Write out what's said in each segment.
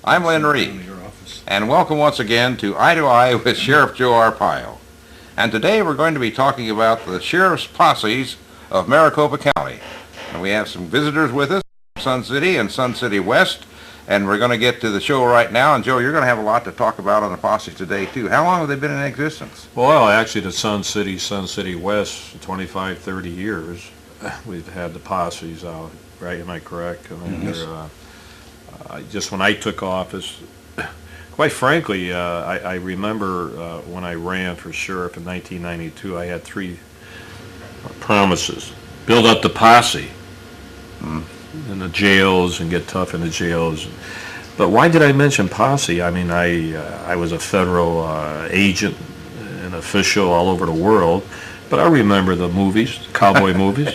I'm Lynn Reed, and welcome once again to Eye with Sheriff Joe Arpaio. And today we're going to be talking about the sheriff's posses of Maricopa County. And we have some visitors with us from Sun City and Sun City West, and we're going to get to the show right now. And Joe, you're going to have a lot to talk about on the posses today too. How long have they been in existence? Well, actually the Sun City West, 25, 30 years. We've had the posses out, right? Am I correct? I mean, Yes. Just when I took office, quite frankly, I remember when I ran for sheriff in 1992, I had three promises. Build up the posse in the jails and get tough in the jails. But why did I mention posse? I mean, I was a federal agent and official all over the world, but I remember the movies, cowboy movies.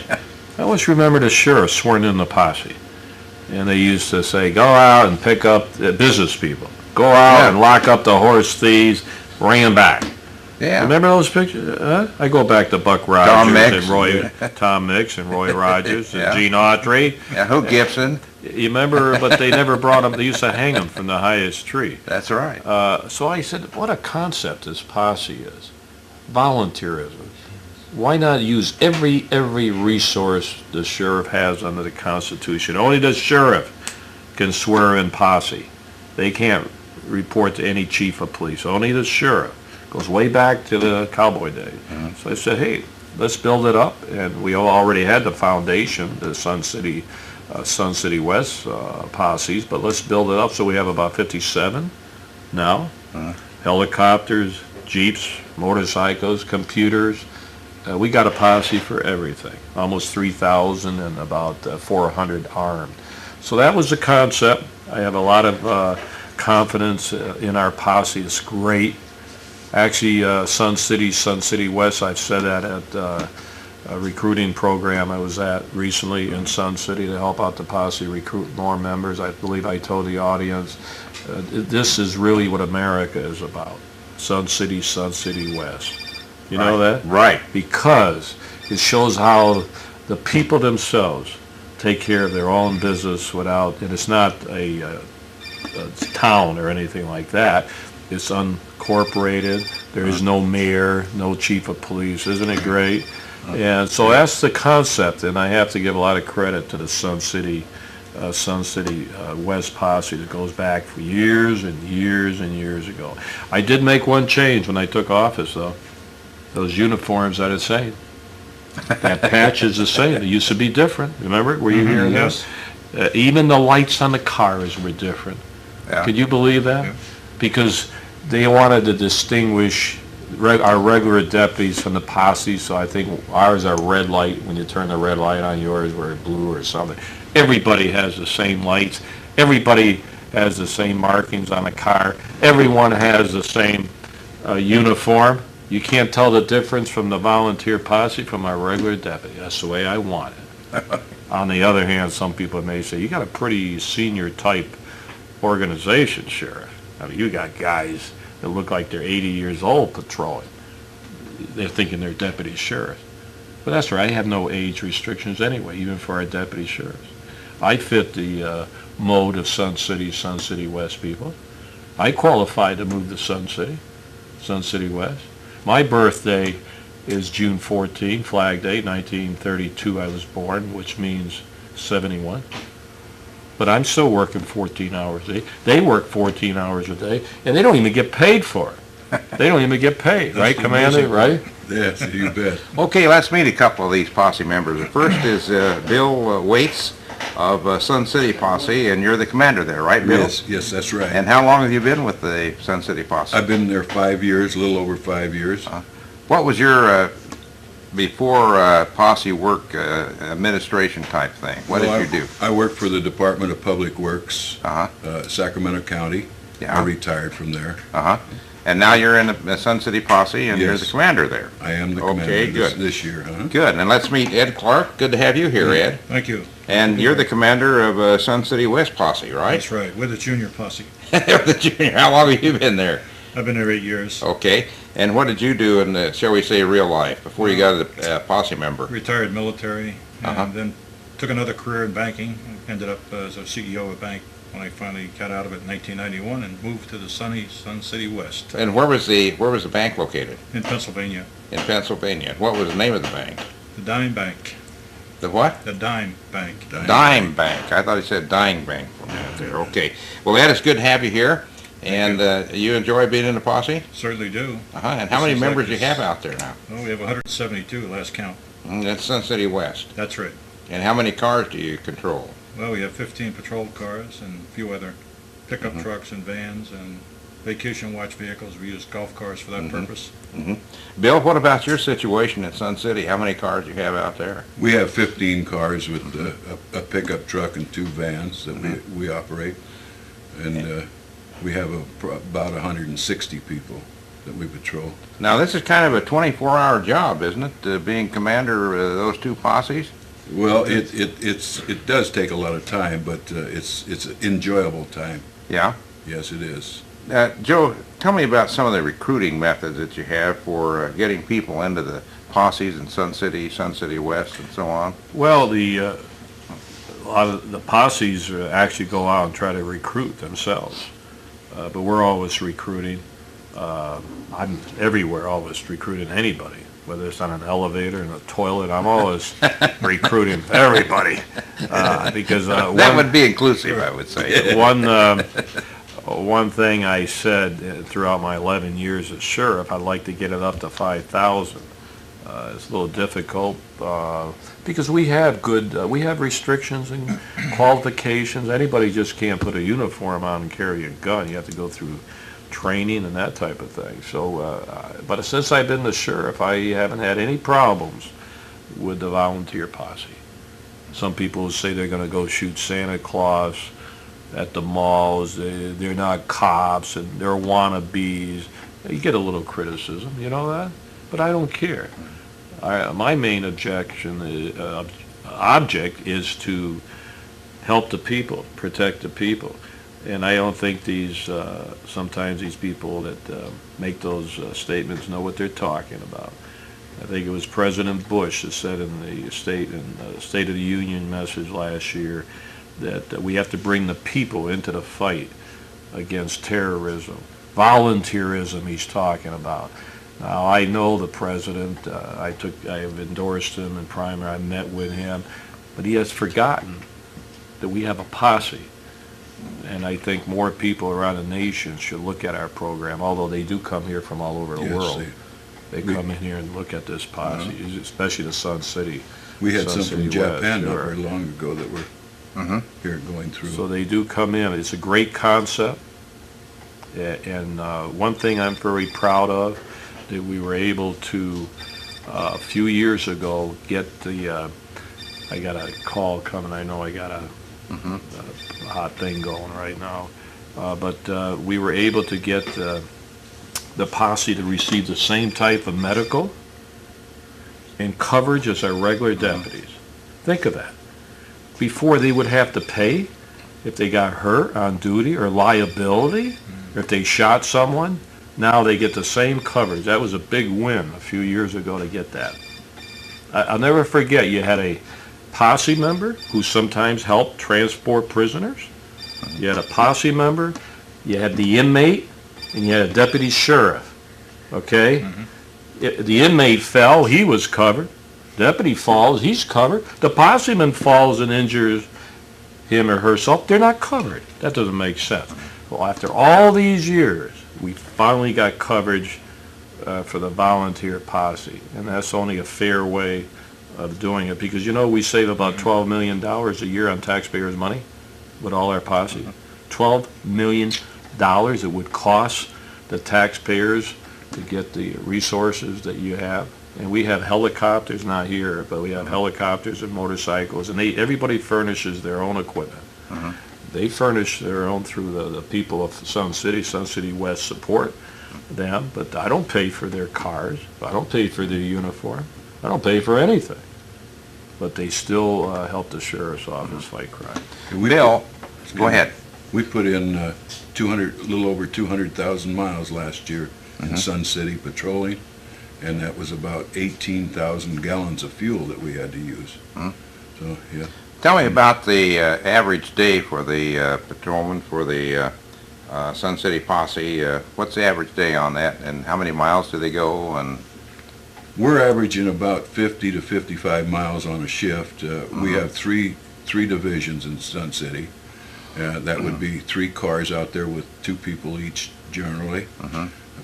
I always remember the sheriff sworn in the posse. And they used to say, go out and pick up business people. Go out and lock up the horse thieves, bring them back. Yeah. Remember those pictures? I go back to Buck Rogers and Tom Mix and Roy Rogers and Gene Autry. Yeah, Hope Gibson. You remember, but they never brought them. They used to hang them from the highest tree. That's right. So I said, what a concept this posse is. Volunteerism. Why not use every resource the sheriff has under the Constitution? Only the sheriff can swear in posse. They can't report to any chief of police. Only the sheriff. Goes way back to the cowboy days. So I said, hey, let's build it up. And we already had the foundation, the Sun City West posses, but let's build it up. So we have about 57 now. Helicopters, jeeps, motorcycles, computers. We got a posse for everything, almost 3,000 and about 400 armed. So that was the concept. I have a lot of confidence in our posse. It's great. Actually, Sun City West, I've said that at a recruiting program I was at recently in Sun City to help out the posse recruit more members. I believe I told the audience, this is really what America is about. Sun City West. You know that? Right. Because it shows how the people themselves take care of their own business without, and it's not a town or anything like that. It's uncorporated. There is no mayor, no chief of police. Isn't it great? And so that's the concept, and I have to give a lot of credit to the Sun City West posse that goes back for years and years and years ago. I did make one change when I took office, though. Those uniforms are the same. That patch is the same. It used to be different. Remember? Were you hearing this? Even the lights on the cars were different. Yeah. Could you believe that? Yeah. Because they wanted to distinguish our regular deputies from the posse, so I think ours are red light. When you turn the red light on, yours were blue or something. Everybody has the same lights. Everybody has the same markings on the car. Everyone has the same uniform. You can't tell the difference from the volunteer posse from our regular deputy. That's the way I want it. On the other hand, some people may say, you got a pretty senior type organization, Sheriff. I mean, you got guys that look like they're 80 years old patrolling. They're thinking they're deputy sheriffs. But that's right, I have no age restrictions anyway, even for our deputy sheriffs. I fit the mode of Sun City West people. I qualified to move to Sun City West. My birthday is June 14, Flag Day, 1932 I was born, which means 71. But I'm still working 14 hours a day. They work 14 hours a day, and they don't even get paid for it. They don't even get paid, right, Commander, right? Yes, you bet. Okay, let's meet a couple of these posse members. The first is Bill Waits of Sun City Posse, and you're the commander there, right, Bill? Yes, that's right. And how long have you been with the Sun City Posse? I've been there 5 years, a little over 5 years. What was your before posse work administration type thing? What did you do? I worked for the Department of Public Works, Sacramento County. Yeah. I retired from there. And now you're in the Sun City Posse, and you're the commander there. I am the commander this year. Good. And let's meet Ed Clark. Good to have you here, Ed. Thank you. And you're the commander of Sun City West Posse, right? That's right, with the junior posse. The junior. How long have you been there? I've been there 8 years. Okay. And what did you do in, shall we say, real life before you got a posse member? Retired military, and then took another career in banking. Ended up as a CEO of a bank when I finally got out of it in 1991 and moved to the sunny Sun City West And where was the bank located? in Pennsylvania. In Pennsylvania. What was the name of the bank? The Dime Bank. The what? The Dime Bank. Dime Bank. I thought he said dying bank from that there. Okay. Well, Ed, it's good to have you here. And you enjoy being in the posse? Certainly do. And how many members do you have out there now? Well, we have 172 last count. That's Sun City West. That's right. And how many cars do you control? Well, we have 15 patrol cars and a few other pickup trucks and vans and vacation watch vehicles. We use golf cars for that purpose. Bill, what about your situation in Sun City? How many cars do you have out there? We have 15 cars with a pickup truck and 2 vans that we operate. And we have about 160 people that we patrol. Now, this is kind of a 24-hour job, isn't it, being commander of those 2 posses? Well, it does take a lot of time, but it's enjoyable time. Yeah? Yes, it is. Joe, tell me about some of the recruiting methods that you have for getting people into the posses in Sun City West, and so on. Well, a lot of the posses actually go out and try to recruit themselves, but we're always recruiting. I'm everywhere, always recruiting anybody, whether it's on an elevator, in a toilet. I'm always recruiting everybody because that would be inclusive, I would say. One thing I said throughout my 11 years as sheriff, I'd like to get it up to 5,000. It's a little difficult because we have restrictions and qualifications. Anybody just can't put a uniform on and carry a gun. You have to go through training and that type of thing. So, but since I've been the sheriff, I haven't had any problems with the volunteer posse. Some people say they're going to go shoot Santa Claus at the malls. They're not cops and they're wannabes. You get a little criticism, you know that? But I don't care. My main object is to help the people, protect the people. And I don't think sometimes these people that make those statements know what they're talking about. I think it was President Bush that said in the State of the Union message last year that we have to bring the people into the fight against terrorism. Volunteerism he's talking about. Now, I know the president. I have endorsed him in primary. I met with him. But he has forgotten that we have a posse. And I think more people around the nation should look at our program, although they do come here from all over the world. They come in here and look at this posse, especially the Sun City. We had some from Japan not sure. very long ago that were here going through. So they do come in. It's a great concept. And one thing I'm very proud of, that we were able to, a few years ago, get I got a call coming. I know I got a hot thing going right now. But we were able to get the posse to receive the same type of medical and coverage as our regular deputies. Think of that. Before they would have to pay if they got hurt on duty or liability, or if they shot someone. Now they get the same coverage. That was a big win a few years ago to get that. I'll never forget, you had a posse member who sometimes helped transport prisoners. You had a posse member, you had the inmate, and you had a deputy sheriff. Okay? The inmate fell, he was covered. Deputy falls, he's covered. The posseman falls and injures him or herself, they're not covered. That doesn't make sense. Well, after all these years, we finally got coverage for the volunteer posse, and that's only a fair way of doing it, because we save about $12 million a year on taxpayers' money with all our posse. $12 million it would cost the taxpayers to get the resources that you have. And we have helicopters, not here, but we have helicopters and motorcycles, and everybody furnishes their own equipment. They furnish their own through the people of Sun City West support them, but I don't pay for their cars. I don't pay for their uniform. I don't pay for anything. But they still help the sheriff's office fight crime. Bill, go ahead. We put in a little over 200,000 miles last year in Sun City patrolling, and that was about 18,000 gallons of fuel that we had to use. So, yeah. Tell me about the average day for the patrolman for the Sun City Posse. What's the average day on that, and how many miles do they go? And We're averaging about 50 to 55 miles on a shift. We have three divisions in Sun City. That would be 3 cars out there with 2 people each generally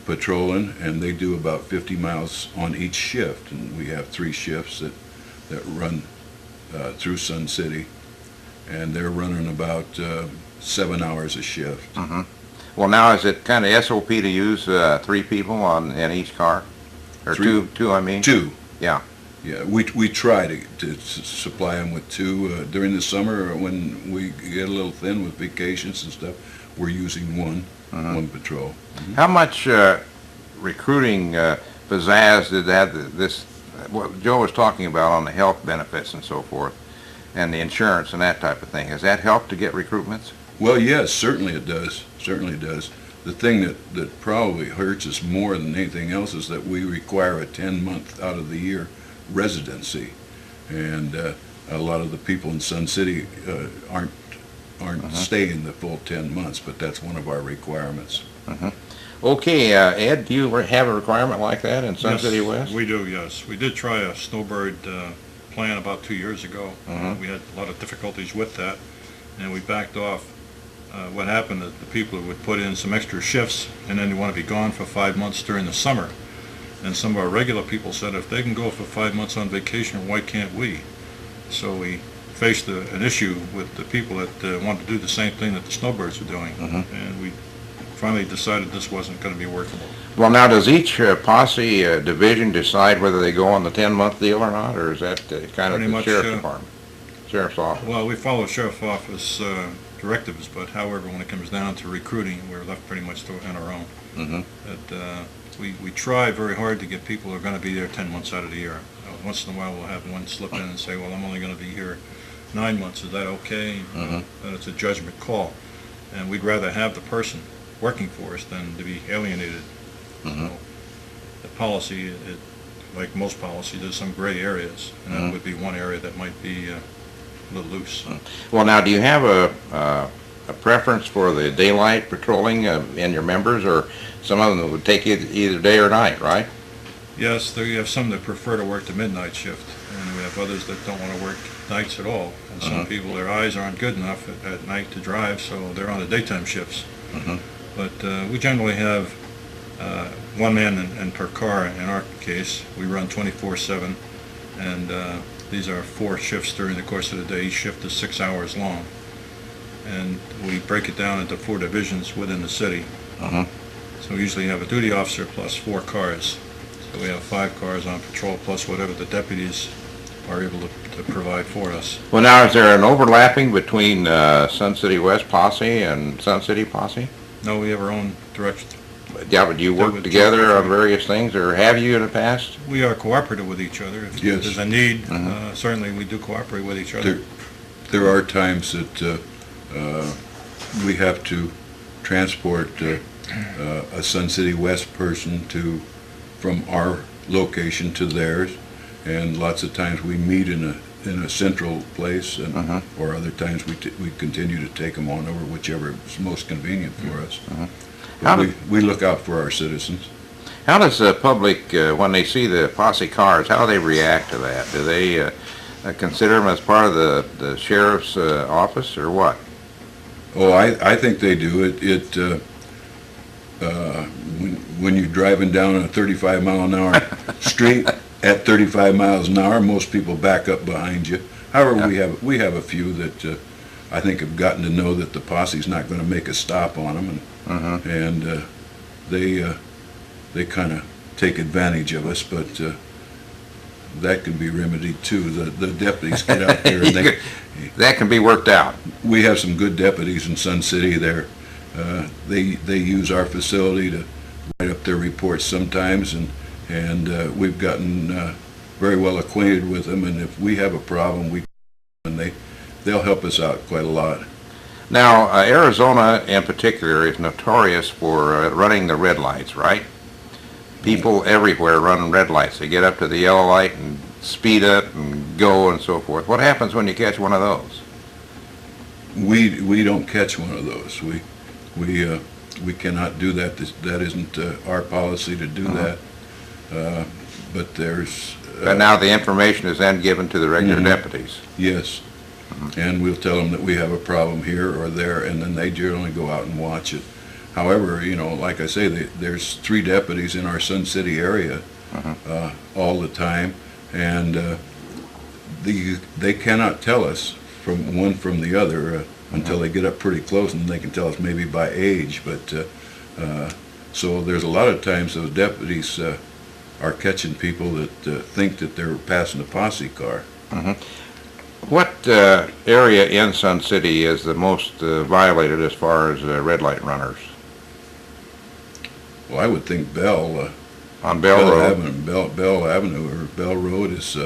patrolling, and they do about 50 miles on each shift. And we have 3 shifts that run through Sun City, and they're running about 7 hours a shift. Well, now is it kind of SOP to use 3 people in each car, or 2? I mean 2. Yeah. Yeah, we try to supply them with 2 during the summer. When we get a little thin with vacations and stuff, we're using one patrol. How much recruiting pizzazz did this? What Joe was talking about on the health benefits and so forth, and the insurance and that type of thing. Has that helped to get recruitments? Well, yes, certainly it does. Certainly it does. The thing that probably hurts us more than anything else is that we require a 10-month out of the year residency, and a lot of the people in Sun City aren't staying the full 10 months, but that's one of our requirements. Okay, Ed, do you have a requirement like that in Sun City West? We do, yes. We did try a snowbird plan about 2 years ago. We had a lot of difficulties with that, and we backed off. What happened is the people would put in some extra shifts, and then they want to be gone for 5 months during the summer. And some of our regular people said, if they can go for 5 months on vacation, why can't we? So we faced an issue with the people that wanted to do the same thing that the snowbirds were doing, and we finally decided this wasn't going to be workable. Well, now, does each posse division decide whether they go on the 10-month deal or not, or is that kind of Pretty the much, sheriff's department, sheriff's office? Well, we follow sheriff's office directives, but however, when it comes down to recruiting, we're left pretty much on our own. But, we try very hard to get people who are going to be there 10 months out of the year. Once in a while we'll have one slip in and say, well, I'm only going to be here 9 months. Is that okay? And it's a judgment call. And we'd rather have the person working for us than to be alienated. So the policy, like most policy, there's some gray areas, and that would be one area that might be a little loose. Well, now, do you have a preference for the daylight patrolling in your members, or some of them would take either day or night, right? Yes, there you have some that prefer to work the midnight shift, and we have others that don't want to work nights at all. And some people, their eyes aren't good enough at night to drive, so they're on the daytime shifts. But we generally have one man per car. In our case, we run 24/7, and these are 4 shifts during the course of the day. Each shift is 6 hours long, and we break it down into 4 divisions within the city. So we usually have a duty officer plus 4 cars. So we have 5 cars on patrol plus whatever the deputies are able to provide for us. Well, now, is there an overlapping between Sun City West Posse and Sun City Posse? No, we have our own direction. Yeah, but do you work together on various things, or have you in the past? We are cooperative with each other. If there's a need, certainly we do cooperate with each other. There are times that we have to transport a Sun City West person from our location to theirs, and lots of times we meet in a central place, and or other times we continue to take them on over, whichever is most convenient for us. We look out for our citizens. How does the public, when they see the posse cars, how do they react to that? Do they consider them as part of the sheriff's office, or what? Oh, I think they do. When you're driving down a 35-mile-an-hour street at 35 miles an hour, most people back up behind you. However, we have a few that I think have gotten to know that the posse's not going to make a stop on them, and they kind of take advantage of us, but that can be remedied too. The deputies get out there and that can be worked out. We have some good deputies in Sun City there. They use our facility to write up their reports sometimes, and we've gotten very well acquainted with them, and if we have a problem, they'll help us out quite a lot. Now, Arizona in particular is notorious for running the red lights, right? People everywhere run red lights. They get up to the yellow light and speed up and go and so forth. What happens when you catch one of those? We don't catch one of those. We cannot do that. That isn't our policy to do that. But there's. But now the information is then given to the regular deputies. Yes. And we'll tell them that we have a problem here or there, and then they generally go out and watch it. However, you know, like I say, there's 3 deputies in our Sun City area all the time, and they cannot tell us from one from the other until they get up pretty close, and they can tell us maybe by age. But so there's a lot of times those deputies are catching people that think that they're passing a posse car. What area in Sun City is the most violated as far as red light runners? Well, I would think Bell. On Bell Road? Avenue, Bell Avenue or Bell Road is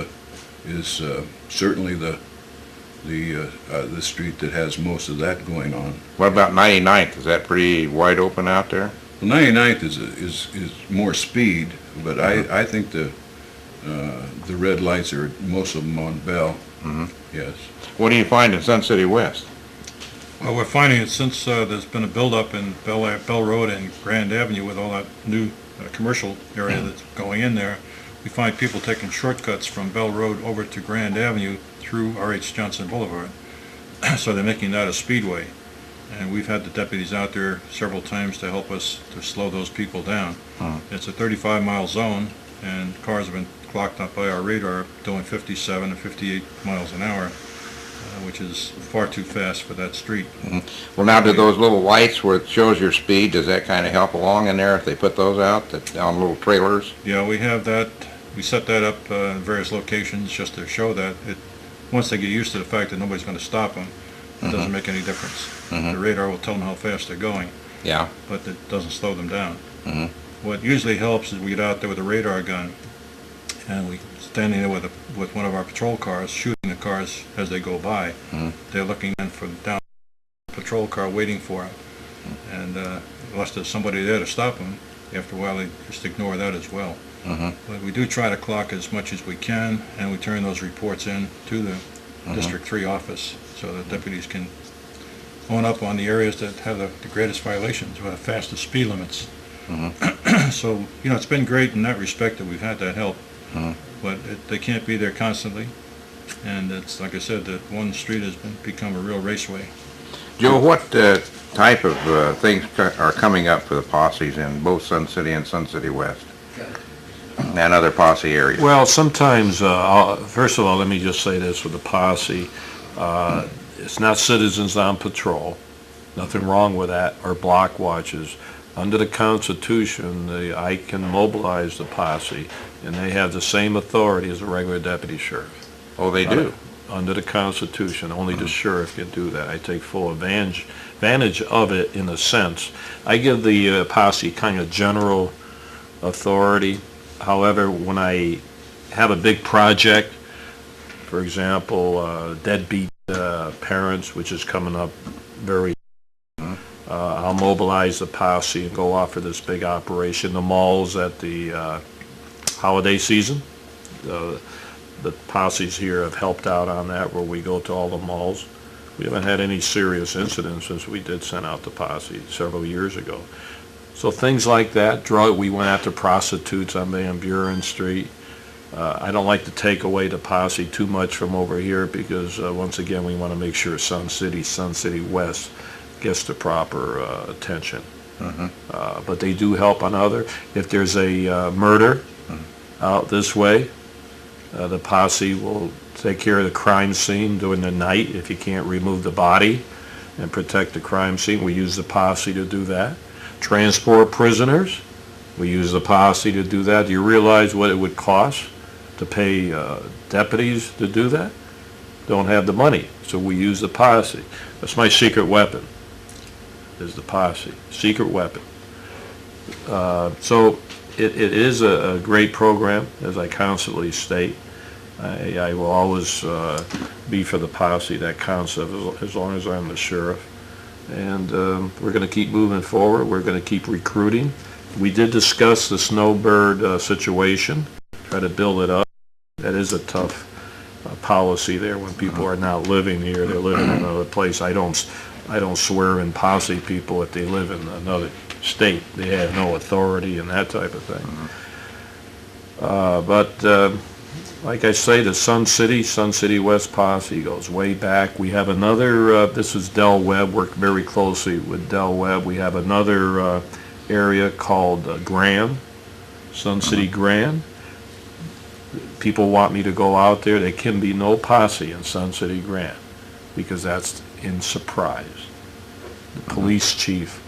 certainly the street that has most of that going on. What about 99th? Is that pretty wide open out there? Well, 99th is more speed, but I think the red lights are most of them on Bell. Yes. What do you find in Sun City West? Well, we're finding it since there's been a buildup in Bell Road and Grand Avenue with all that new commercial area that's going in there. We find people taking shortcuts from Bell Road over to Grand Avenue through R.H. Johnson Boulevard. So they're making that a speedway. And we've had the deputies out there several times to help us to slow those people down. It's a 35-mile zone, and cars have been clocked up by our radar doing 57 and 58 miles an hour, which is far too fast for that street. Well, now, do those little lights where it shows your speed, does that kind of help along in there if they put those out on little trailers? Yeah, we have that. We set that up in various locations just to show that once they get used to the fact that nobody's going to stop them, it doesn't make any difference. The radar will tell them how fast they're going, but it doesn't slow them down. What usually helps is we get out there with a radar gun, and we standing there with one of our patrol cars, shooting the cars as they go by. They're looking in for down the patrol car, waiting for them, and unless there's somebody there to stop them, after a while they just ignore that as well. But we do try to clock as much as we can, and we turn those reports in to the District 3 office so that deputies can own up on the areas that have the greatest violations or the fastest speed limits. So, you know, it's been great in that respect that we've had that help, but they can't be there constantly, and it's like I said, that one street has become a real raceway. Joe, what type of things are coming up for the posses in both Sun City and Sun City West and other posse areas? Well, sometimes, first of all, let me just say this with the posse. It's not citizens on patrol. Nothing wrong with that, or block watches. Under the Constitution, I can mobilize the posse, and they have the same authority as a regular deputy sheriff. Oh, they do? Under the Constitution, only the sheriff can do that. I take full advantage of it in a sense. I give the posse kind of general authority. However, when I have a big project, for example, deadbeat parents, which is coming up very I'll mobilize the posse and go off for this big operation. The malls at the holiday season, the posses here have helped out on that, where we go to all the malls. We haven't had any serious incidents since we did send out the posse several years ago. So things like that. We went after prostitutes on Van Buren Street. I don't like to take away the posse too much from over here because, once again, we want to make sure Sun City West gets the proper attention. But they do help on other. If there's a murder out this way, the posse will take care of the crime scene during the night if you can't remove the body and protect the crime scene. We use the posse to do that. Transport prisoners, we use the posse to do that. Do you realize what it would cost to pay deputies to do that? Don't have the money, so we use the posse. That's my secret weapon, is the posse, secret weapon. So it is a great program, as I constantly state. I will always be for the posse, that concept, as long as I'm the sheriff. And we're going to keep moving forward. We're going to keep recruiting. We did discuss the snowbird situation, try to build it up. That is a tough policy there when people are not living here, they're living in another place. I don't swear in posse people if they live in another state. They have no authority and that type of thing. But like I say, the Sun City West Posse goes way back. We have another, this is Del Webb, worked very closely with Del Webb. We have another area called Grand, Sun City Grand. People want me to go out there. There can be no posse in Sun City Grand because that's in Surprise. The police chief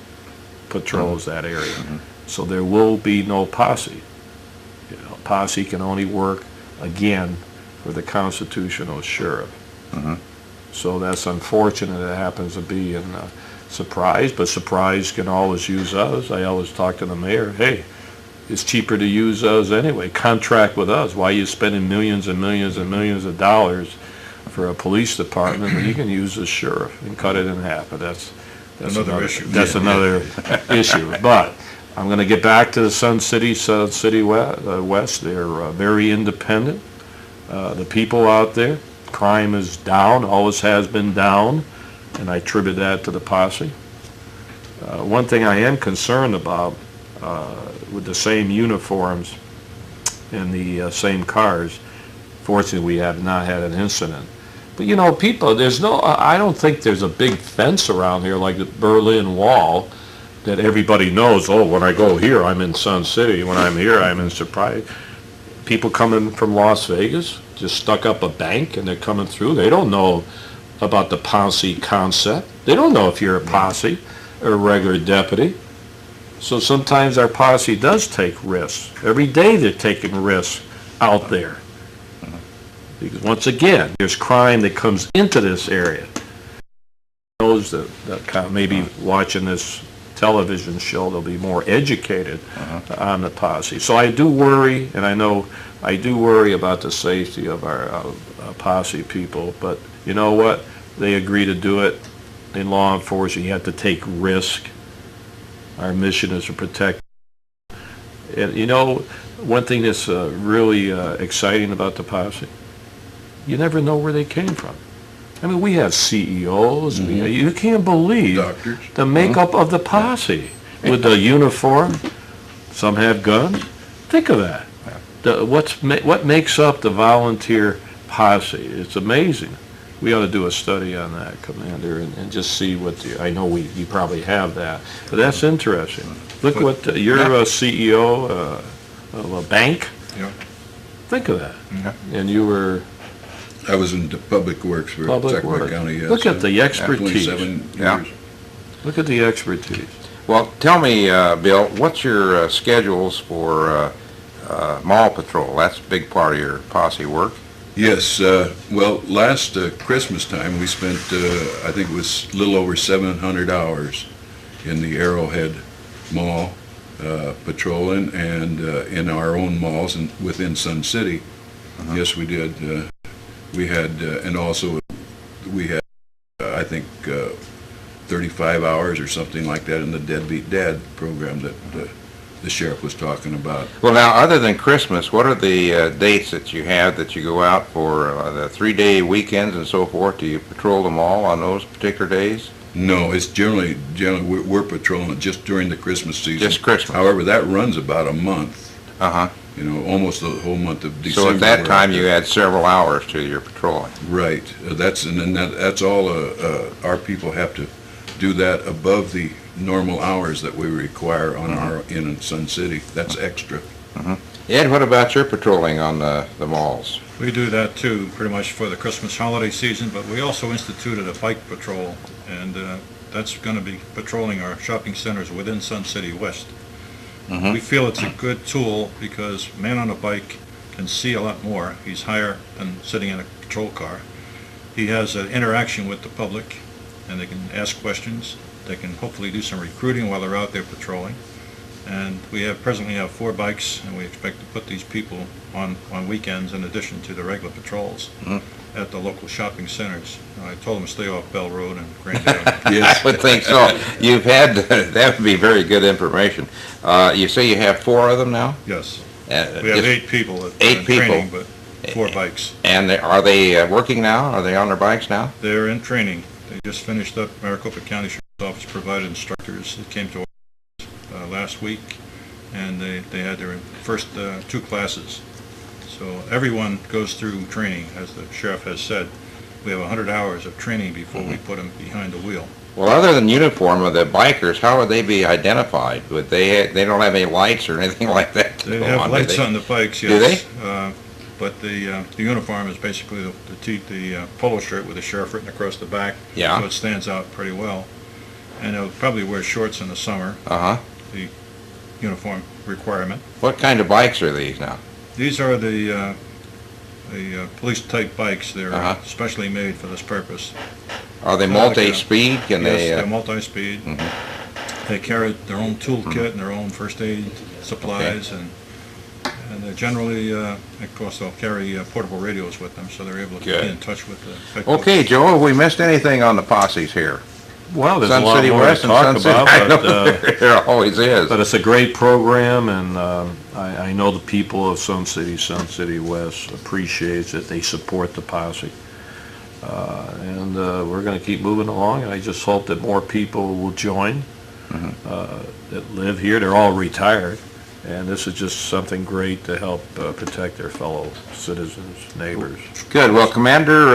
patrols that area. So there will be no posse. You know, posse can only work, again, for the constitutional sheriff. So that's unfortunate it happens to be in Surprise, but Surprise can always use us. I always talk to the mayor, hey, it's cheaper to use us anyway. Contract with us. Why are you spending millions and millions and millions of dollars for a police department when you can use the sheriff and cut it in half? But that's another issue. That's another issue. But I'm going to get back to the Sun City West. They're very independent. The people out there, crime is down, always has been down, and I attribute that to the posse. One thing I am concerned about, with the same uniforms and the same cars, fortunately we have not had an incident. But you know, people, I don't think there's a big fence around here like the Berlin Wall that everybody knows, oh, when I go here, I'm in Sun City. When I'm here, I'm in Surprise. People coming from Las Vegas just stuck up a bank and they're coming through. They don't know about the posse concept. They don't know if you're a posse or a regular deputy. So sometimes our posse does take risks. Every day they're taking risks out there. Because once again, there's crime that comes into this area. Those that maybe watching this television show, they'll be more educated on the posse. So I do worry, and I know I do worry about the safety of our posse people, but you know what? They agree to do it. In law enforcement, you have to take risk. Our mission is to protect. And you know, one thing that's really exciting about the posse, you never know where they came from. I mean, we have CEOs. You can't believe Doctors. The makeup of the posse with the uniform. Some have guns. Think of that. What makes up the volunteer posse? It's amazing. We ought to do a study on that, Commander, and just see what I know you probably have that, but that's interesting. Look what you're a CEO of a bank. Yeah. Think of that. And you were. I was in the Public Works for Maricopa County. Yes. Look at the expertise. 27 years. Look at the expertise. Well, tell me, Bill, what's your schedules for mall patrol? That's a big part of your posse work. Yes, well, last Christmas time, we spent, I think it was a little over 700 hours in the Arrowhead Mall patrolling, and in our own malls and within Sun City. Yes, we did. We had, and also we had, I think, 35 hours or something like that in the Deadbeat Dad program that the sheriff was talking about. Well, now, other than Christmas, what are the dates that you have that you go out for the 3-day weekends and so forth? Do you patrol them all on those particular days? No, it's generally we're patrolling it just during the Christmas season. Just Christmas. However, that runs about a month. Uh-huh. You know, almost the whole month of December. So at that time, you add several hours to your patrolling. Right. That's all. Our people have to do that above the normal hours that we require on our in Sun City. That's extra. Ed, what about your patrolling on the malls? We do that too, pretty much for the Christmas holiday season, but we also instituted a bike patrol, and that's going to be patrolling our shopping centers within Sun City West. We feel it's a good tool because a man on a bike can see a lot more. He's higher than sitting in a patrol car. He has an interaction with the public, and they can ask questions. They can hopefully do some recruiting while they're out there patrolling. And we presently have 4 bikes, and we expect to put these people on weekends in addition to the regular patrols at the local shopping centers. I told them to stay off Bell Road and Grandale. Yes, I would think so. You've had, that would be very good information. You say you have 4 of them now? Yes. We We have 8 people that are 8 in people. training, but 4 bikes. And are they working now? Are they on their bikes now? They're in training. They just finished up. Maricopa County Sheriff's Office provided instructors that came to us last week, and they had their first 2 classes. So everyone goes through training, as the sheriff has said. We have 100 hours of training before we put them behind the wheel. Well, other than uniform of the bikers, how would they be identified? Would they don't have any lights or anything like that to They go have on, lights do they? on the bikes, Do yes. they? But the uniform is basically the polo shirt with the sheriff written across the back. Yeah. So it stands out pretty well. And they'll probably wear shorts in the summer, Uh-huh. the uniform requirement. What kind of bikes are these now? These are the police-type bikes. They're Uh-huh. specially made for this purpose. Are they multi-speed? Can Yes, they? they're multi-speed. They carry their own toolkit and their own first aid supplies, and they're generally, of course, they'll carry portable radios with them, so they're able to Good. be in touch with the victims. Okay, Joe, have we missed anything on the posses here? Well, there's Sun a lot City more West to and talk Sun about, City. I but, know there always is. but it's a great program, and I know the people of Sun City West appreciates it. They support the posse. And we're going to keep moving along. I just hope that more people will join that live here. They're all retired, and this is just something great to help protect their fellow citizens, neighbors. Good. Well, Commander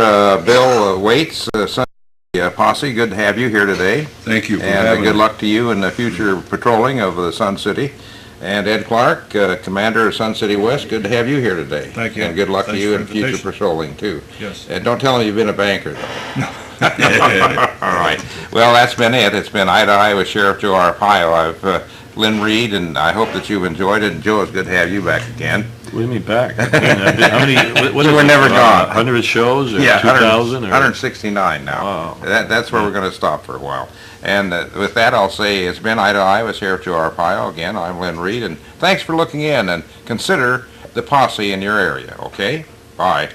Bill Waits, Sun City Posse, good to have you here today. Thank you for And having good me. luck to you in the future patrolling of the Sun City. And Ed Clark, Commander of Sun City West, good to have you here today. Thank you. And good luck to Thanks you for in the future invitation. patrolling, too. Yes. And don't tell them you've been a banker, though. No. All right. Well, that's been it. It's been Eye to Eye with Sheriff Joe Arpaio. I've Lynn Reed, and I hope that you've enjoyed it. And Joe, it's good to have you back again. What do you mean back? How many? What You is were it, never gone. 100 shows or 100 2,000? 169 now. Wow. That's where we're going to stop for a while. And with that, I'll say it's been Eye to Eye with Sheriff Joe Arpaio. Again, I'm Lynn Reed, and thanks for looking in, and consider the posse in your area, okay? Bye.